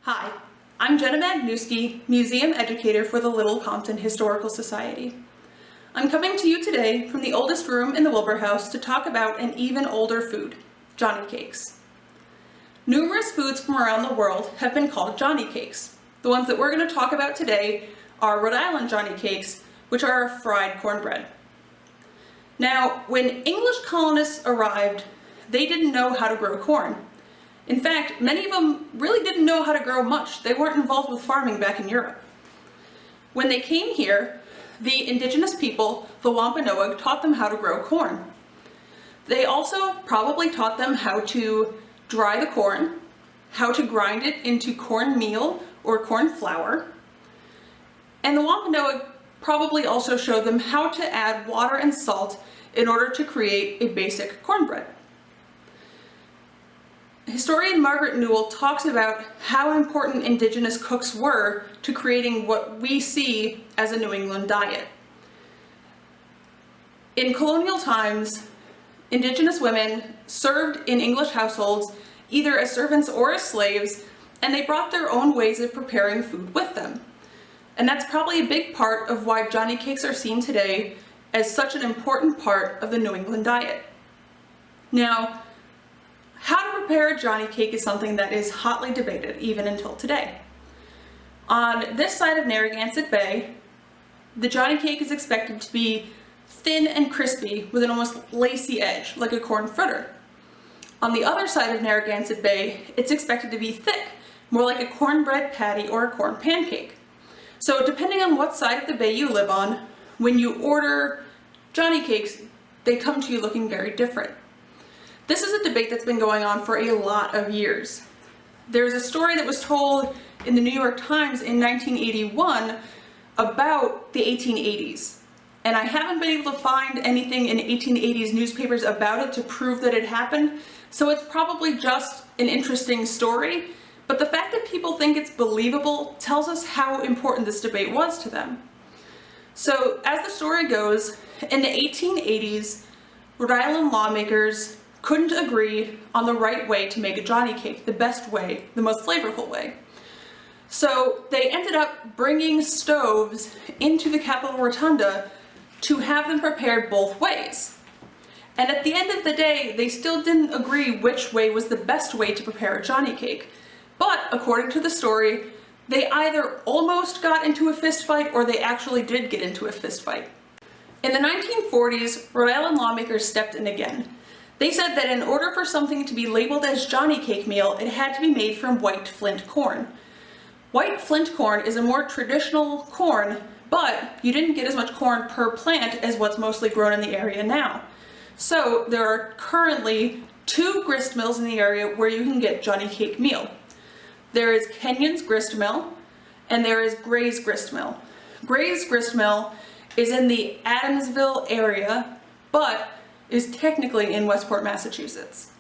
Hi, I'm Jenna Magnuski, Museum Educator for the Little Compton Historical Society. I'm coming to you today from the oldest room in the Wilbur House to talk about an even older food, Johnny cakes. Numerous foods from around the world have been called Johnny cakes. The ones that we're going to talk about today are Rhode Island Johnnycakes, which are fried cornbread. Now, when English colonists arrived, they didn't know how to grow corn. In fact, many of them really didn't know how to grow much. They weren't involved with farming back in Europe. When they came here, the indigenous people, the Wampanoag, taught them how to grow corn. They also probably taught them how to dry the corn, how to grind it into corn meal or corn flour, and the Wampanoag probably also showed them how to add water and salt in order to create a basic cornbread. Historian Margaret Newell talks about how important indigenous cooks were to creating what we see as a New England diet. In colonial times, indigenous women served in English households either as servants or as slaves, and they brought their own ways of preparing food with them. And that's probably a big part of why Johnny cakes are seen today as such an important part of the New England diet. Now, how to prepare a Johnny cake is something that is hotly debated even until today. On this side of Narragansett Bay, the Johnny cake is expected to be thin and crispy with an almost lacy edge, like a corn fritter. On the other side of Narragansett Bay, it's expected to be thick, more like a cornbread patty or a corn pancake. So depending on what side of the bay you live on, when you order Johnny cakes, they come to you looking very different. This is a debate that's been going on for a lot of years. There's a story that was told in the New York Times in 1981 about the 1880s. And I haven't been able to find anything in 1880s newspapers about it to prove that it happened, so it's probably just an interesting story. But the fact that people think it's believable tells us how important this debate was to them. So, as the story goes, in the 1880s, Rhode Island lawmakers couldn't agree on the right way to make a Johnny cake, the best way, the most flavorful way. So they ended up bringing stoves into the Capitol Rotunda to have them prepared both ways. And at the end of the day, they still didn't agree which way was the best way to prepare a Johnny cake. But according to the story, they either almost got into a fist fight or they actually did get into a fist fight. In the 1940s, Rhode Island lawmakers stepped in again. They said that in order for something to be labeled as Johnny cake meal, it had to be made from white flint corn. White flint corn is a more traditional corn, but you didn't get as much corn per plant as what's mostly grown in the area now. So there are currently 2 grist mills in the area where you can get Johnny cake meal. There is Kenyon's grist mill, and there is Gray's grist mill. Gray's grist mill is in the Adamsville area, but is technically in Westport, Massachusetts.